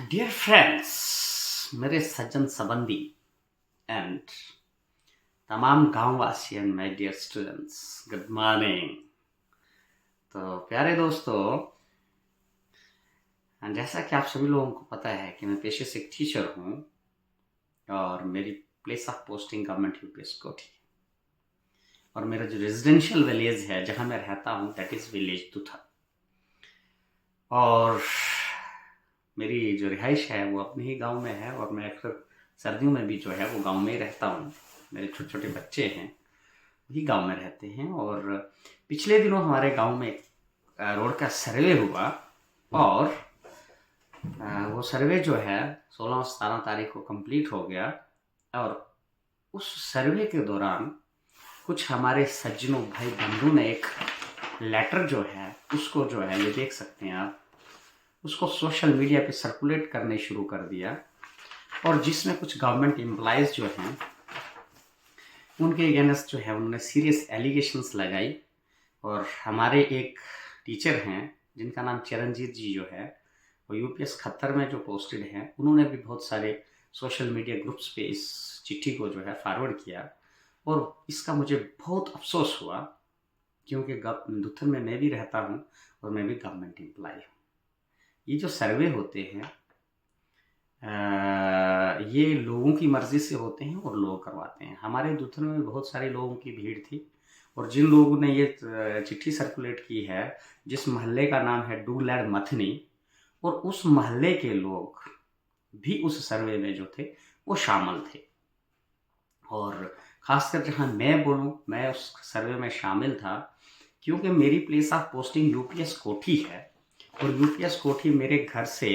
Dear friends, मेरे सज्जन संबंधी and तमाम गांववासी and my dear students, good morning. तो प्यारे दोस्तों, जैसा कि आप सभी लोगों को पता है कि मैं पेशे से एक टीचर हूं और मेरी place of posting government UPS कोठी और मेरा जो रेजिडेंशियल विलेज है जहां मैं रहता हूं दैट इज विलेज दुथा। और मेरी जो रिहाइश है वो अपने ही गांव में है और मैं अक्सर सर्दियों में भी जो है वो गांव में ही रहता हूँ। मेरे छोटे छोटे बच्चे हैं वही गांव में रहते हैं। और पिछले दिनों हमारे गांव में रोड का सर्वे हुआ और वो सर्वे जो है 16-17 तारीख को कंप्लीट हो गया। और उस सर्वे के दौरान कुछ हमारे सज्जनों भाई बंधु ने एक लेटर जो है उसको जो है ये देख सकते हैं आप, उसको सोशल मीडिया पे सर्कुलेट करने शुरू कर दिया और जिसमें कुछ गवर्नमेंट एम्प्लॉयज़ जो हैं उनके अगेंस्ट जो है उन्होंने सीरियस एलिगेशंस लगाई। और हमारे एक टीचर हैं जिनका नाम चरणजीत जी जो है वो यूपीएस खत्तर में जो पोस्टेड हैं, उन्होंने भी बहुत सारे सोशल मीडिया ग्रुप्स पे इस चिट्ठी को जो है फॉरवर्ड किया और इसका मुझे बहुत अफसोस हुआ क्योंकि दुथन में मैं भी रहता हूँ और मैं भी गवर्नमेंट एम्प्लॉय हूँ। ये जो सर्वे होते हैं ये लोगों की मर्जी से होते हैं और लोग करवाते हैं। हमारे दुथन में बहुत सारे लोगों की भीड़ थी और जिन लोगों ने ये चिट्ठी सर्कुलेट की है, जिस मोहल्ले का नाम है डूलैड मथनी, और उस मोहल्ले के लोग भी उस सर्वे में जो थे वो शामिल थे। और खासकर जहाँ मैं बोलूँ, मैं उस सर्वे में शामिल था क्योंकि मेरी प्लेस ऑफ पोस्टिंग यूपीएस कोठी है और यूपीएस कोठी मेरे घर से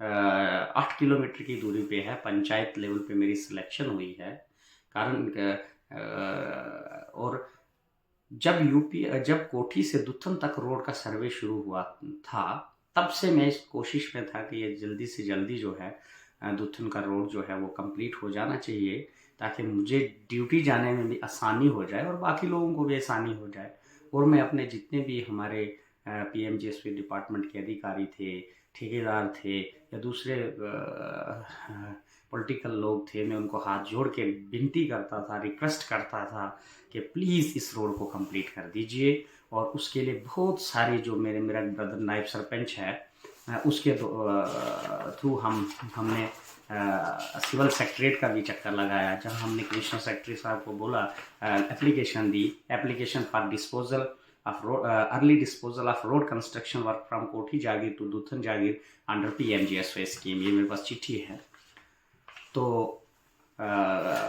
8 किलोमीटर की दूरी पे है। पंचायत लेवल पे मेरी सिलेक्शन हुई है कारण और जब कोठी से दुथन तक रोड का सर्वे शुरू हुआ था तब से मैं इस कोशिश में था कि ये जल्दी से जल्दी जो है दुथन का रोड जो है वो कंप्लीट हो जाना चाहिए ताकि मुझे ड्यूटी जाने में भी आसानी हो जाए और बाकी लोगों को भी आसानी हो जाए। और मैं अपने जितने भी हमारे पीएमजीएसवाई डिपार्टमेंट के अधिकारी थे, ठेकेदार थे या दूसरे पॉलिटिकल लोग थे, मैं उनको हाथ जोड़ के विनती करता था, रिक्वेस्ट करता था कि प्लीज़ इस रोड को कंप्लीट कर दीजिए। और उसके लिए बहुत सारे जो मेरा ब्रदर नायब सरपंच है उसके थ्रू हमने सिविल सेक्रेटरीट का भी चक्कर लगाया जहां हमने कमिश्नर सेक्रेटरी साहब को बोला, application the, application for disposal of road, early disposal of road construction work from Kothi Jagir to Duthan Jagir under PMGSY scheme. ये मेरे पास चिट्ठी है। तो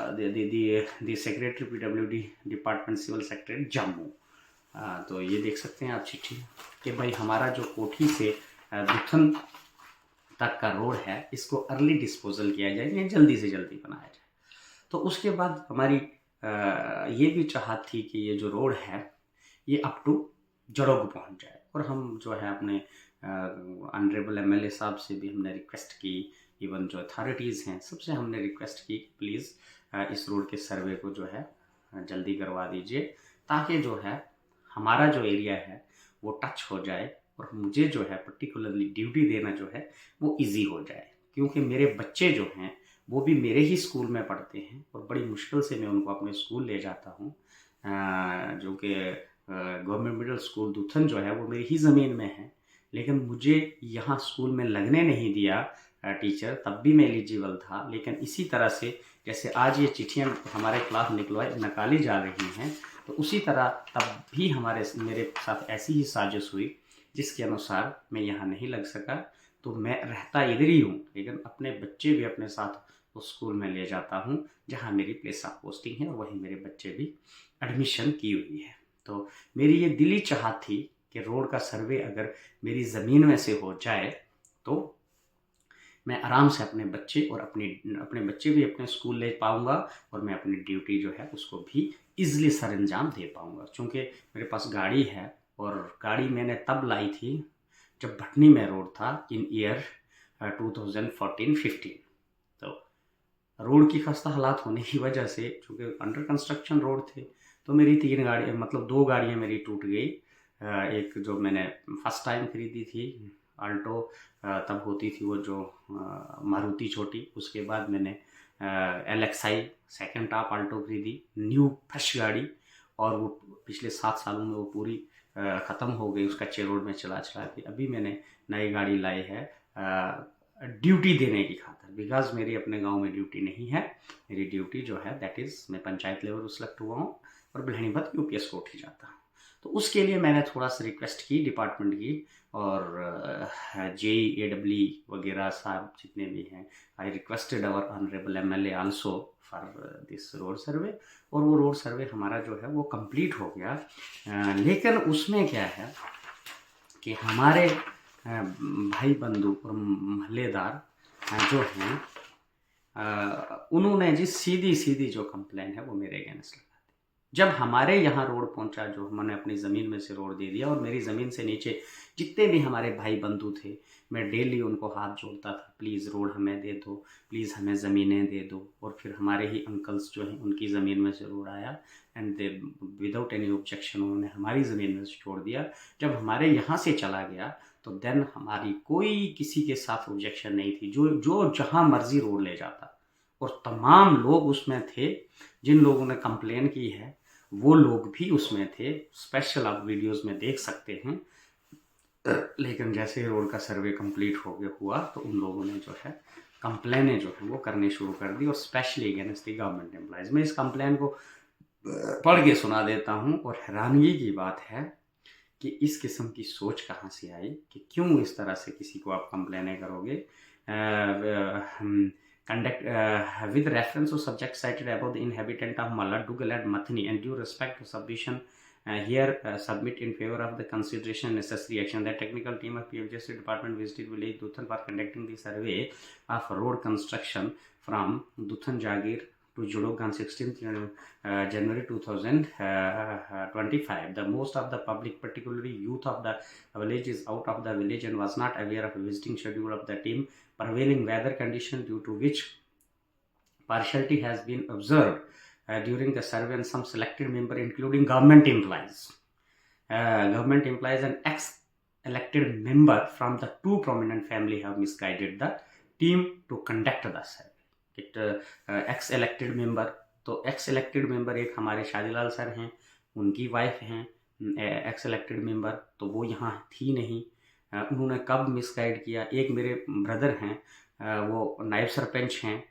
the secretary PWD department civil secretary Jammu, तो ये देख सकते हैं आप चिट्ठी कि भाई हमारा जो कोठी से दुथन तक का रोड है इसको अर्ली डिस्पोजल किया जाए या जल्दी से जल्दी बनाया जाए। तो उसके बाद हमारी ये भी चाहत थी कि ये जो रोड है ये अप टू जड़ोग पहुंच जाए। और हम जो है अपने ऑनरेबल एमएलए साहब से भी हमने रिक्वेस्ट की, इवन जो अथॉरिटीज़ हैं सबसे हमने रिक्वेस्ट की कि प्लीज़ इस रोड के सर्वे को जो है जल्दी करवा दीजिए ताकि जो है हमारा जो एरिया है वो टच हो जाए और मुझे जो है पर्टिकुलरली ड्यूटी देना जो है वो इजी हो जाए। क्योंकि मेरे बच्चे जो हैं वो भी मेरे ही स्कूल में पढ़ते हैं और बड़ी मुश्किल से मैं उनको अपने स्कूल ले जाता हूँ, जो कि गवर्नमेंट मिडिल स्कूल दुथन जो है वो मेरी ही ज़मीन में है। लेकिन मुझे यहाँ स्कूल में लगने नहीं दिया टीचर, तब भी मैं एलिजिबल था। लेकिन इसी तरह से जैसे आज ये चिट्ठियाँ हमारे खिलाफ निकाली जा रही हैं तो उसी तरह तब भी मेरे साथ ऐसी ही साजिश हुई जिसके अनुसार मैं यहाँ नहीं लग सका। तो मैं रहता इधर ही हूँ लेकिन अपने बच्चे भी अपने साथ उस स्कूल में ले जाता हूँ जहाँ मेरी प्लेस ऑफ पोस्टिंग है, वहीं मेरे बच्चे भी एडमिशन की हुई है। तो मेरी ये दिली चाहत थी कि रोड का सर्वे अगर मेरी ज़मीन में से हो जाए तो मैं आराम से अपने बच्चे और अपने बच्चे भी अपने स्कूल ले पाऊँगा और मैं अपनी ड्यूटी जो है उसको भी ईज़िली सर अंजाम दे पाऊँगा। चूँकि मेरे पास गाड़ी है और गाड़ी मैंने तब लाई थी जब भटनी में रोड था इन ईयर 2014-15। तो रोड की खस्ता हालात होने की वजह से चूँकि अंडर कंस्ट्रक्शन रोड थे तो मेरी 3 गाड़ी मतलब 2 गाड़ियाँ मेरी टूट गई। एक जो मैंने फर्स्ट टाइम खरीदी थी आल्टो तब होती थी वो जो मारुति छोटी, उसके बाद मैंने LXi सेकंड टॉप आल्टो खरीदी, न्यू फ्रेश गाड़ी, और वो पिछले 7 सालों में वो पूरी ख़त्म हो गई उसका रोड में चला चला के। अभी मैंने नई गाड़ी लाई है ड्यूटी देने की खातिर, बिकॉज मेरी अपने गांव में ड्यूटी नहीं है। मेरी ड्यूटी जो है दैट इज़ मैं पंचायत लेवल सेलेक्ट हुआ हूँ और बिल्हनीपत UPS कोठी जाता हूँ। तो उसके लिए मैंने थोड़ा सा रिक्वेस्ट की डिपार्टमेंट की, और JEE वगैरह साहब जितने भी हैं, I requested our honourable MLA also for this road survey, और वो रोड सर्वे हमारा जो है वो कंप्लीट हो गया। लेकिन उसमें क्या है कि हमारे भाई बंधु और महल्लेदार जो हैं, उन्होंने जी सीधी सीधी जो कंप्लेन है वो मेरे अगेंस्ट लगा दी। जब हमारे यहाँ रोड पहुँचा, जो हमने अपनी ज़मीन में से रोड दे दिया, और मेरी ज़मीन से नीचे जितने भी हमारे भाई बंधु थे, मैं डेली उनको हाथ जोड़ता था, प्लीज़ रोड हमें दे दो, प्लीज़ हमें ज़मीनें दे दो। और फिर हमारे ही अंकल्स जो हैं उनकी ज़मीन में से रोड आया, and they without any objection उन्होंने हमारी ज़मीन में से छोड़ दिया। जब हमारे यहाँ से चला गया तो देन हमारी कोई किसी के साथ ऑब्जेक्शन नहीं थी, जो जहाँ मर्जी रोड ले जाता, और तमाम लोग उसमें थे। जिन लोगों ने कंप्लेन की है वो लोग भी उसमें थे, स्पेशल आप वीडियोस में देख सकते हैं। लेकिन जैसे रोड का सर्वे कंप्लीट हो गया हुआ तो उन लोगों ने जो है कंप्लेनें जो है वो करने शुरू कर दी, और specially against the government employees. मैं इस कंप्लेन को पढ़ के सुना देता हूँ, और हैरानगी की बात है कि इस किस्म की सोच कहाँ से आई कि क्यों इस तरह से किसी को आप कंप्लेनें करोगे। Conduct with reference to subject cited above, the inhabitant of Malla, Dugal and Mathni, and due respect to submission here submit in favor of the consideration necessary action. The technical team of PFJC department visited village Duthan for conducting the survey of road construction from Duthan Jagir to Jodok on 16th January 2025. The most of the public, particularly youth of the village, is out of the village and was not aware of the visiting schedule of the team, prevailing weather condition due to which partiality has been observed during the survey, and some selected member including government employees and ex-elected member from the two prominent family have misguided the team to conduct the survey. X elected member, तो x elected member एक हमारे Shadilal sir हैं, उनकी wife हैं x elected member, तो वो यहाँ थी नहीं। उन्होंने कब मिसगाइड किया? एक मेरे ब्रदर हैं, वो नायब सरपंच हैं,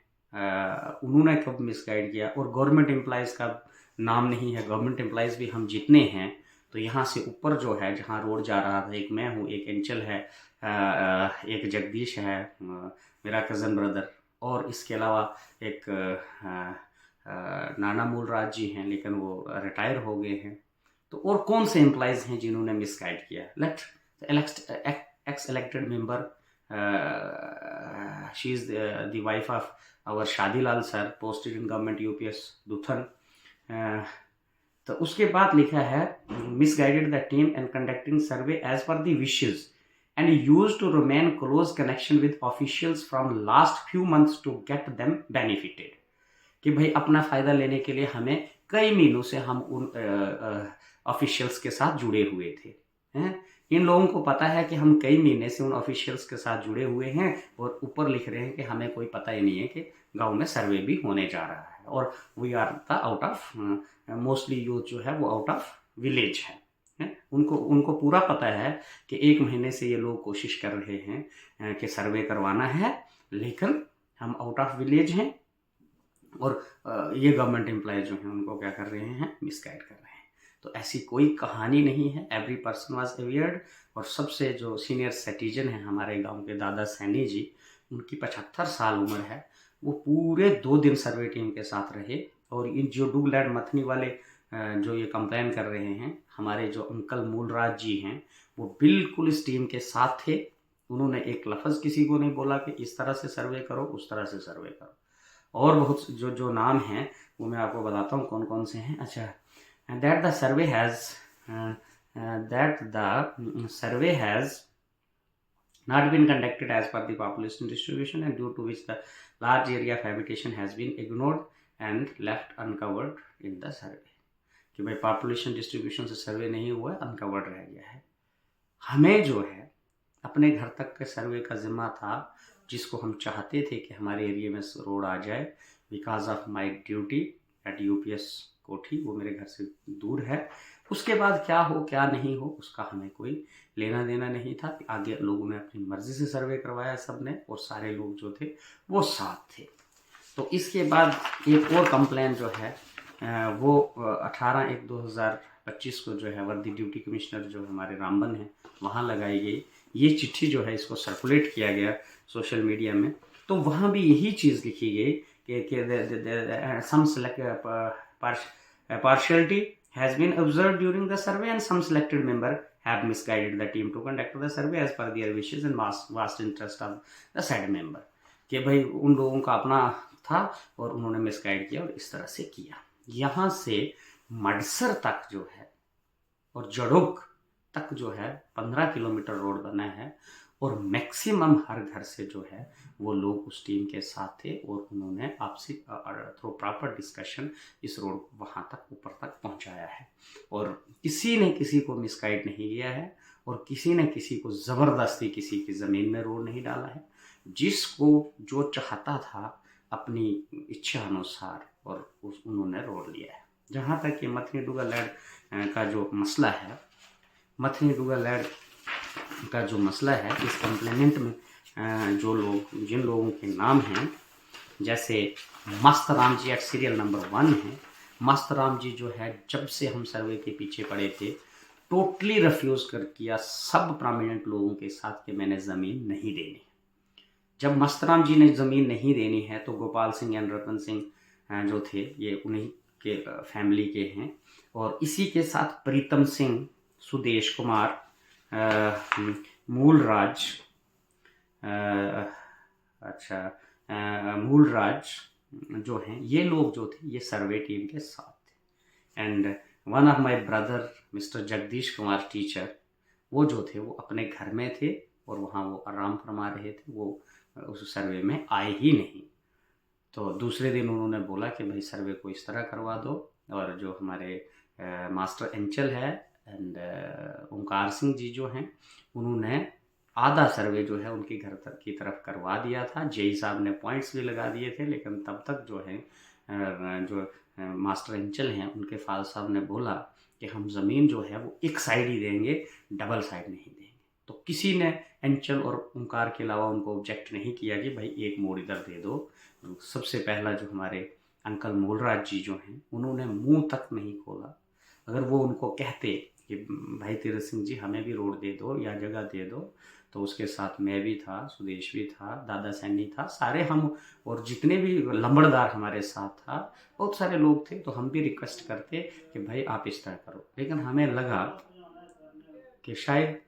उन्होंने कब मिसगाइड किया? और गवर्नमेंट एम्प्लॉयज़ का नाम नहीं है। गवर्नमेंट एम्प्लॉयज़ भी हम जितने हैं, तो यहाँ से ऊपर जो है जहाँ रोड जा रहा था, एक मैं हूँ, एक अंचल है, एक जगदीश है मेरा कज़न ब्रदर, और इसके अलावा एक नाना मूलराज जी हैं, लेकिन वो रिटायर हो गए हैं। तो और कौन से एम्प्लॉयज़ हैं जिन्होंने मिसगाइड किया? Ex elected member, she is the wife of our Shadilal sir, posted in government UPS दुथन। तो उसके बाद लिखा है misguided the team and conducting survey as per the wishes and used to remain close connection with officials from last few months to get them benefited। कि भाई अपना फ़ायदा लेने के लिए हमें कई महीनों से हम उन ऑफिशियल्स के साथ जुड़े हुए थे। हैं, इन लोगों को पता है कि हम कई महीने से उन ऑफिशियल्स के साथ जुड़े हुए हैं, और ऊपर लिख रहे हैं कि हमें कोई पता ही नहीं है कि गांव में सर्वे भी होने जा रहा है, और we are the out of, mostly youth जो है वो आउट ऑफ विलेज है। उनको पूरा पता है कि 1 महीने से ये लोग कोशिश कर रहे हैं कि सर्वे करवाना है, लेकिन हम आउट ऑफ विलेज हैं, और ये गवर्नमेंट एम्प्लॉय जो हैं उनको क्या कर रहे हैं? मिसगाइड कर रहे हैं। तो ऐसी कोई कहानी नहीं है, एवरी पर्सन वाज अवेयर्ड। और सबसे जो सीनियर सिटीजन हैं हमारे गांव के दादा सैनी जी, उनकी 75 साल उम्र है, वो पूरे 2 दिन सर्वे टीम के साथ रहे। और इन जो डुगलैंड मथनी वाले जो ये कंप्लेन कर रहे हैं, हमारे जो अंकल मूलराज जी हैं, वो बिल्कुल इस टीम के साथ थे। उन्होंने एक लफ्ज़ किसी को नहीं बोला कि इस तरह से सर्वे करो, उस तरह से सर्वे करो। और बहुत जो नाम हैं वो मैं आपको बताता हूँ कौन कौन से हैं। अच्छा, that the survey has not been conducted as per the population distribution, and due to which the large area of habitation has been ignored and left uncovered in the survey। कि भाई पॉपुलेशन डिस्ट्रीब्यूशन से सर्वे नहीं हुआ है, uncovered रह गया है। हमें जो है अपने घर तक के सर्वे का जिम्मा था, जिसको हम चाहते थे कि हमारे एरिया में रोड आ जाए। Because of my duty at UPS Kothi, वो मेरे घर से दूर है। उसके बाद क्या हो क्या नहीं हो उसका हमें कोई लेना देना नहीं था। आगे लोगों ने अपनी मर्जी से सर्वे करवाया सब ने, और सारे लोग जो थे वो साथ थे। तो इसके बाद एक और कंप्लेन जो है वो 18/1/2025 को जो है वर्दी ड्यूटी कमिश्नर जो हमारे रामबन है वहाँ लगाई गई। ये चिट्ठी जो है इसको सर्कुलेट किया गया सोशल मीडिया में। तो वहाँ भी यही चीज़ लिखी गई कि सम partiality has been observed during the survey and some selected member have misguided the team to conduct the survey as per their wishes and vast interest of the said member। कि भाई उन लोगों का अपना था और उन्होंने मिसगाइड किया और इस तरह से किया। यहाँ से मडसर तक जो है और जड़ोक तक जो है 15 किलोमीटर रोड बना है, और मैक्सिमम हर घर से जो है वो लोग उस टीम के साथ थे, और उन्होंने आपसी थ्रू प्रॉपर डिस्कशन इस रोड को वहाँ तक ऊपर तक पहुँचाया है। और किसी ने किसी को मिसगाइड नहीं किया है, और किसी ने किसी को ज़बरदस्ती किसी की ज़मीन में रोड नहीं डाला है। जिसको जो चाहता था अपनी इच्छा अनुसार और उन्होंने रोड लिया है। जहाँ तक ये मथनी डुगा लैंड का जो मसला है, मथनी डुगा लैंड का जो मसला है, इस कंप्लेनेंट में जिन लोगों के नाम हैं, जैसे मस्त Ram ji eight serial number 1 है। मस्त राम जी जो है जब से हम सर्वे के पीछे पड़े थे टोटली रिफ्यूज़ कर किया सब प्रोमिनेंट लोगों के साथ कि मैंने ज़मीन नहीं देनी। जब मस्तराम जी ने ज़मीन नहीं देनी है तो गोपाल सिंह एंड रतन सिंह जो थे ये उन्हीं के फैमिली के हैं, और इसी के साथ प्रीतम सिंह, सुदेश कुमार, मूलराज, मूलराज जो हैं ये लोग जो थे ये सर्वे टीम के साथ थे। And one of my brother mister Jagdish Kumar teacher, वो जो थे वो अपने घर में थे और वहाँ वो आराम फरमा रहे थे, वो उस सर्वे में आए ही नहीं। तो दूसरे दिन उन्होंने बोला कि भाई सर्वे को इस तरह करवा दो, और जो हमारे मास्टर एंचल है एंड ओंकार सिंह जी जो हैं उन्होंने आधा सर्वे जो है उनके घर तक की तरफ करवा दिया था। जेई साहब ने पॉइंट्स भी लगा दिए थे, लेकिन तब तक जो है जो मास्टर एंचल हैं उनके फादर साहब ने बोला कि हम ज़मीन जो है वो एक साइड ही देंगे, डबल साइड नहीं देंगे। तो किसी ने एंचल और ओंकार के अलावा उनको ऑब्जेक्ट नहीं किया कि भाई एक मोड़ इधर दे दो। सबसे पहला जो हमारे अंकल मूलराज जी जो हैं उन्होंने मुंह तक नहीं खोला। अगर वो उनको कहते कि भाई तीरथ सिंह जी हमें भी रोड दे दो या जगह दे दो, तो उसके साथ मैं भी था, सुदेश भी था, दादा सैनी था, सारे हम और जितने भी लंबड़दार हमारे साथ था, बहुत सारे लोग थे, तो हम भी रिक्वेस्ट करते कि भाई आप इस तरह करो। लेकिन हमें लगा कि शायद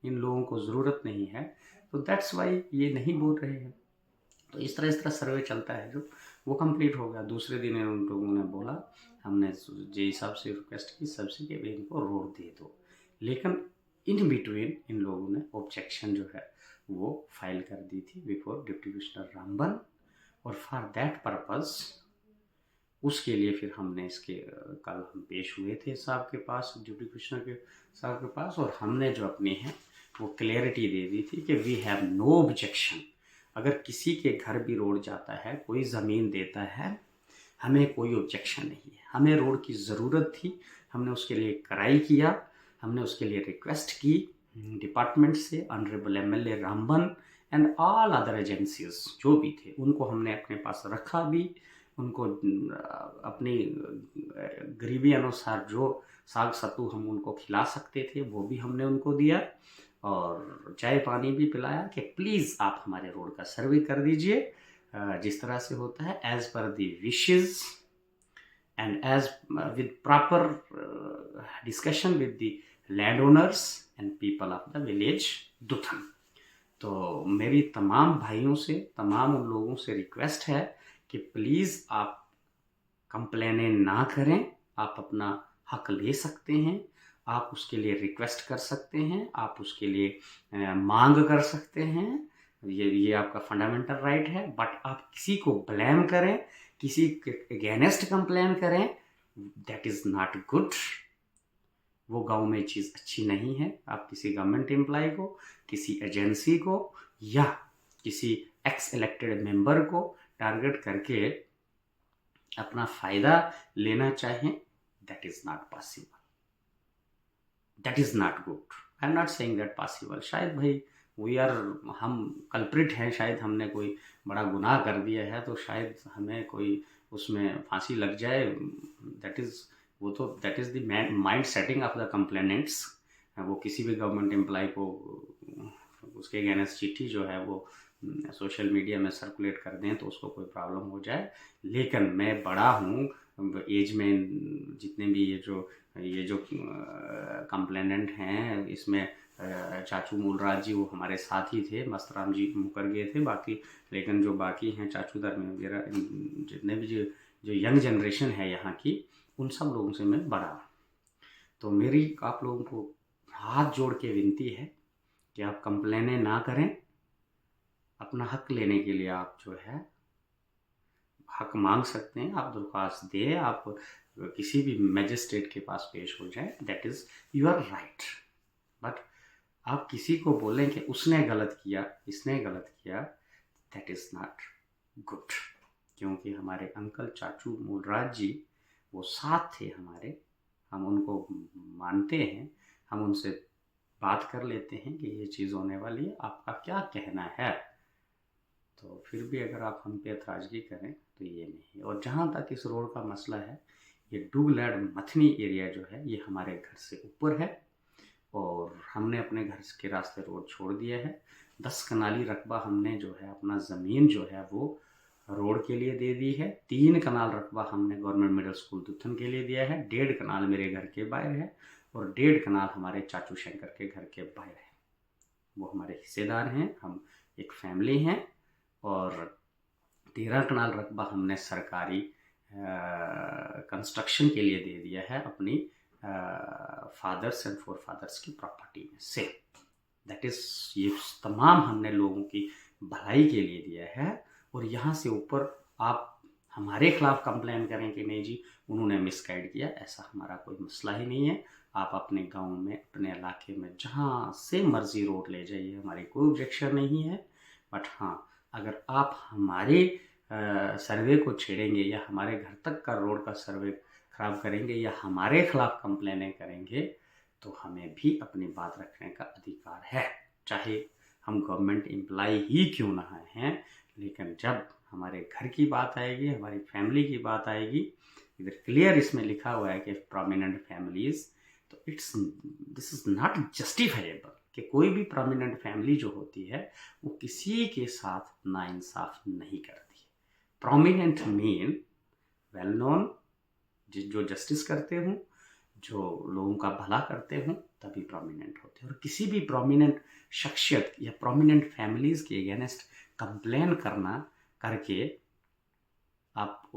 इन लोगों को ज़रूरत नहीं है, तो दैट्स वाई ये नहीं बोल रहे हैं। तो इस तरह सर्वे चलता है जो वो कंप्लीट हो गया। दूसरे दिन उन लोगों ने बोला, हमने जे साहब से रिक्वेस्ट की सबसे कि इनको रोड दे दो, लेकिन इन बिटवीन इन लोगों ने ऑब्जेक्शन जो है वो फाइल कर दी थी बिफोर डिप्टी कमिश्नर रामबन। और फॉर दैट पर्पज़ उसके लिए फिर हमने इसके कल हम पेश हुए थे साहब के पास, डिप्टी कमिश्नर के साहब के पास, और हमने जो अपनी है वो क्लैरिटी दे दी थी कि वी हैव नो ऑब्जेक्शन। अगर किसी के घर भी रोड जाता है, कोई ज़मीन देता है, हमें कोई ऑब्जेक्शन नहीं है। हमें रोड की ज़रूरत थी, हमने उसके लिए कराई किया, हमने उसके लिए रिक्वेस्ट की डिपार्टमेंट से, honourable MLA Ramban and all other agencies जो भी थे उनको हमने अपने पास रखा भी। उनको अपनी गरीबी अनुसार जो साग सत्तू हम उनको खिला सकते थे वो भी हमने उनको दिया, और चाय पानी भी पिलाया कि प्लीज़ आप हमारे रोड का सर्वे कर दीजिए जिस तरह से होता है, as per the wishes and as with proper discussion with the land owners and people of the village Duthan. तो मेरी तमाम भाइयों से, तमाम उन लोगों से रिक्वेस्ट है कि प्लीज़ आप कंप्लेनें ना करें, आप अपना हक ले सकते हैं, आप उसके लिए रिक्वेस्ट कर सकते हैं, आप उसके लिए मांग कर सकते हैं, ये आपका फंडामेंटल राइट है। बट आप किसी को ब्लेम करें, किसी के अगेंस्ट कंप्लेन करें, दैट इज़ नॉट गुड। वो गांव में चीज़ अच्छी नहीं है। आप किसी गवर्नमेंट एम्प्लॉय को, किसी एजेंसी को या किसी एक्स इलेक्टेड मेंबर को टारगेट करके अपना फ़ायदा लेना चाहें, that is not possible, that is not good. I am not saying that possible. शायद भाई हम कल्प्रिट हैं, शायद हमने कोई बड़ा गुनाह कर दिया है तो शायद हमें कोई उसमें फांसी लग जाए, that is the mind setting of the complainants. वो किसी भी गवर्नमेंट एम्प्लॉय को उसके अगेंस्ट चिट्ठी जो है वो सोशल मीडिया में सर्कुलेट कर दें तो उसको कोई प्रॉब्लम हो जाए। लेकिन मैं बड़ा हूँ एज में, जितने भी ये जो कंप्लेनेंट हैं, इसमें चाचू मूलराज जी वो हमारे साथ ही थे, मस्तराम जी मुकर गए थे बाकी, लेकिन जो बाकी हैं चाचू धर्मेंद्र वगैरह, जितने भी जो यंग जनरेशन है यहाँ की, उन सब लोगों से मैं बड़ा हूँ। तो मेरी आप लोगों को हाथ जोड़ के विनती है कि आप कंप्लेनें ना करें। अपना हक लेने के लिए आप जो है हक मांग सकते हैं, आप दरख्वास्त दें, आप किसी भी मैजिस्ट्रेट के पास पेश हो जाएं, that is your right. But आप किसी को बोलें कि उसने गलत किया, इसने गलत किया, दैट इज़ नॉट गुड। क्योंकि हमारे अंकल चाचू मूलराज जी वो साथ थे हमारे, हम उनको मानते हैं, हम उनसे बात कर लेते हैं कि ये चीज़ होने वाली है, आपका क्या कहना है। तो फिर भी अगर आप हम पे एतराज़गी करें तो ये नहीं। और जहाँ तक इस रोड का मसला है, ये डुगलैड मथनी एरिया जो है ये हमारे घर से ऊपर है और हमने अपने घर के रास्ते रोड छोड़ दिया है। 10 कनाली रकबा हमने जो है अपना ज़मीन जो है वो रोड के लिए दे दी है। 3 कनाल रकबा हमने गवर्नमेंट मिडिल स्कूल दुथन के लिए दिया है। 1.5 कनाल मेरे घर के बाहर है और 1.5 कनाल हमारे चाचू शंकर के घर के बाहर है। वो हमारे हिस्सेदार हैं, हम एक फैमिली हैं। और 13 कनाल रकबा हमने सरकारी कंस्ट्रक्शन के लिए दे दिया है अपनी फादर्स एंड फोर फादर्स की प्रॉपर्टी में से। दैट इज़, ये तमाम हमने लोगों की भलाई के लिए दिया है। और यहाँ से ऊपर आप हमारे खिलाफ कंप्लेन करें कि नहीं जी उन्होंने मिसगाइड किया, ऐसा हमारा कोई मसला ही नहीं है। आप अपने गांव में, अपने इलाके में जहाँ से मर्जी रोड ले जाइए, हमारी कोई ऑब्जेक्शन नहीं है। बट हाँ, अगर आप हमारे सर्वे को छेड़ेंगे या हमारे घर तक का रोड का सर्वे ख़राब करेंगे या हमारे खिलाफ कंप्लेनें करेंगे तो हमें भी अपनी बात रखने का अधिकार है, चाहे हम गवर्नमेंट एम्प्लॉय ही क्यों ना हैं। लेकिन जब हमारे घर की बात आएगी, हमारी फैमिली की बात आएगी, इधर क्लियर इसमें लिखा हुआ है कि प्रोमिनेंट फैमिलीज़, तो दिस इज़ नॉट जस्टिफाइबल कि कोई भी प्रोमिनेंट फैमिली जो होती है वो किसी के साथ नाइंसाफ नहीं करती है। प्रोमिनेंट मीन वेल नोन, जो जस्टिस करते हों, जो लोगों का भला करते हों, तभी प्रोमिनेंट होते हैं। और किसी भी प्रोमिनेंट शख्सियत या प्रोमिनेंट फैमिलीज़ के अगेंस्ट कंप्लेन करके आप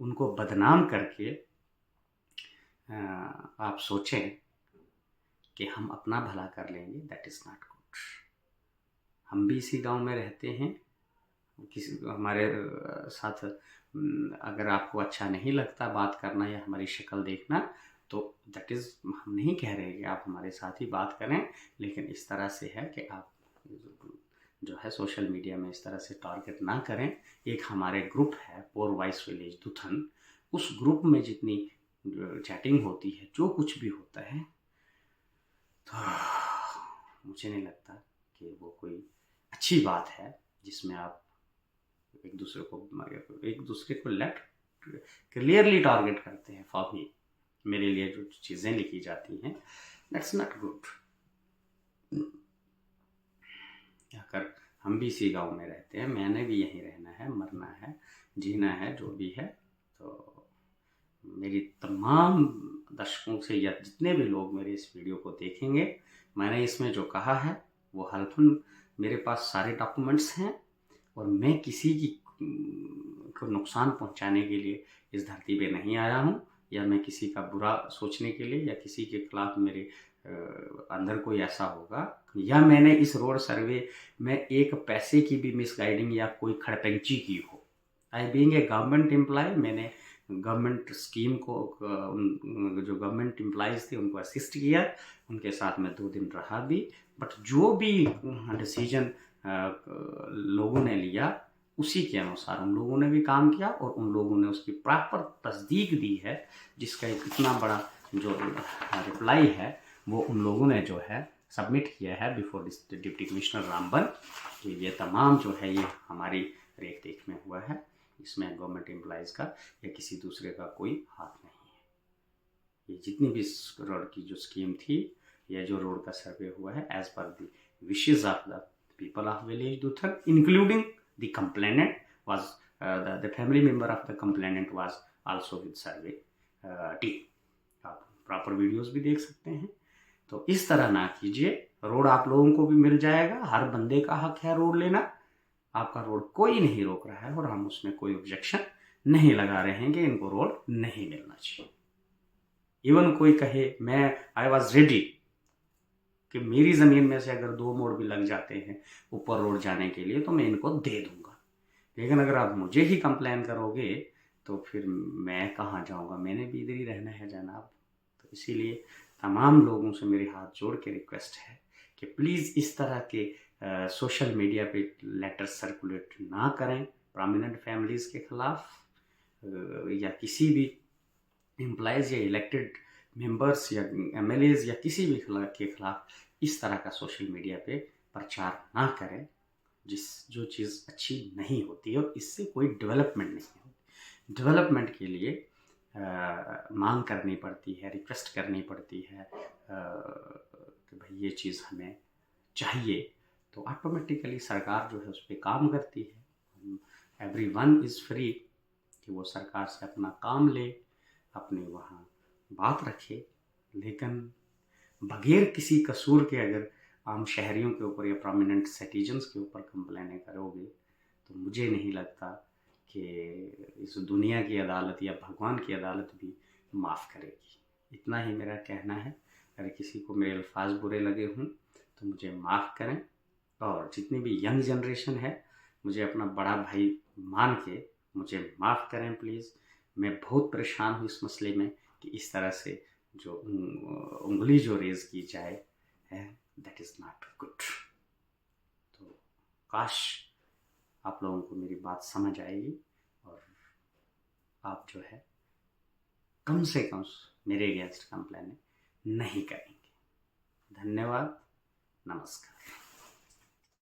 उनको बदनाम करके आप सोचें कि हम अपना भला कर लेंगे, दैट इज़ नॉट गुड। हम भी इसी गांव में रहते हैं, हमारे साथ अगर आपको अच्छा नहीं लगता बात करना या हमारी शक्ल देखना तो दैट इज़, हम नहीं कह रहे कि आप हमारे साथ ही बात करें, लेकिन इस तरह से है कि आप जो है सोशल मीडिया में इस तरह से टारगेट ना करें। एक हमारे ग्रुप है पोर वॉइस विलेज दुथन, उस ग्रुप में जितनी चैटिंग होती है, जो कुछ भी होता है, तो मुझे नहीं लगता कि वो कोई अच्छी बात है जिसमें आप एक दूसरे को लेट क्लियरली टारगेट करते हैं। फॉर मी, मेरे लिए जो चीज़ें लिखी जाती हैं, दैट्स नॉट गुड। अगर हम भी इसी गांव में रहते हैं, मैंने भी यहीं रहना है, मरना है, जीना है, जो भी है, तो मेरी तमाम दर्शकों से या जितने भी लोग मेरे इस वीडियो को देखेंगे, मैंने इसमें जो कहा है वो हल्फन, मेरे पास सारे डॉक्यूमेंट्स हैं और मैं किसी को नुकसान पहुंचाने के लिए इस धरती पे नहीं आया हूं, या मैं किसी का बुरा सोचने के लिए या किसी के खिलाफ मेरे अंदर कोई ऐसा होगा, या मैंने इस रोड सर्वे में एक पैसे की भी मिसगाइडिंग या कोई खड़पेंची की हो। I being a government employ, मैंने गवर्नमेंट स्कीम को जो गवर्नमेंट एम्प्लॉइज़ थे उनको असिस्ट किया, उनके साथ में 2 दिन रहा भी। बट जो भी डिसीजन लोगों ने लिया उसी के अनुसार उन लोगों ने भी काम किया और उन लोगों ने उसकी प्रॉपर तस्दीक दी है, जिसका एक इतना बड़ा जो रिप्लाई है वो उन लोगों ने जो है सबमिट किया है बिफोर डिप्टी कमिश्नर रामबन कि ये तमाम जो है ये हमारी रेख देख में हुआ है, इसमें गवर्नमेंट एम्प्लॉइज़ का या किसी दूसरे का कोई हाथ नहीं है। ये जितनी भी रोड की जो स्कीम थी या जो रोड का सर्वे हुआ है as per the wishes of the people of village Duthan, including the complainant was the family member of the complainant was also with survey team. आप प्रॉपर वीडियोस भी देख सकते हैं। तो इस तरह ना कीजिए, रोड आप लोगों को भी मिल जाएगा, हर बंदे का हक है रोड लेना, आपका रोड कोई नहीं रोक रहा है और हम उसमें कोई ऑब्जेक्शन नहीं लगा रहे हैं कि इनको रोड नहीं मिलना चाहिए। इवन कोई कहे मैं आई वॉज रेडी कि मेरी ज़मीन में से अगर 2 मोड़ भी लग जाते हैं ऊपर रोड जाने के लिए तो मैं इनको दे दूंगा, लेकिन अगर आप मुझे ही कंप्लेन करोगे तो फिर मैं कहाँ जाऊंगा, मैंने भी इधर ही रहना है जनाब। तो इसीलिए तमाम लोगों से मेरे हाथ जोड़ के रिक्वेस्ट है कि प्लीज़ इस तरह के सोशल मीडिया पे लेटर सर्कुलेट ना करें प्रोमिनेंट फैमिलीज़ के ख़िलाफ़ या किसी भी एम्प्लॉयज़ या इलेक्टेड मेंबर्स या एमएलएज या किसी भी के खिलाफ इस तरह का सोशल मीडिया पे प्रचार ना करें, जो चीज़ अच्छी नहीं होती है और इससे कोई डेवलपमेंट नहीं होती। डेवलपमेंट के लिए मांग करनी पड़ती है, रिक्वेस्ट करनी पड़ती है कि भाई ये चीज़ हमें चाहिए, तो ऑटोमेटिकली सरकार जो है उस पर काम करती है। एवरीवन इज़ फ्री कि वो सरकार से अपना काम ले, अपने वहाँ बात रखे, लेकिन बगैर किसी कसूर के अगर आम शहरियों के ऊपर या प्रोमिनेंट सिटीजन्स के ऊपर कंप्लेनें करोगे तो मुझे नहीं लगता कि इस दुनिया की अदालत या भगवान की अदालत भी माफ़ करेगी। इतना ही मेरा कहना है। अगर किसी को मेरे अल्फाज बुरे लगे हों तो मुझे माफ़ करें, और जितनी भी यंग जनरेशन है मुझे अपना बड़ा भाई मान के मुझे माफ़ करें प्लीज़। मैं बहुत परेशान हूँ इस मसले में कि इस तरह से जो उंगली जो रेज की जाए है, दैट इज़ नॉट गुड। तो काश आप लोगों को मेरी बात समझ आएगी और आप जो है कम से कम मेरे अगेंस्ट कंप्लेन नहीं करेंगे। धन्यवाद, नमस्कार।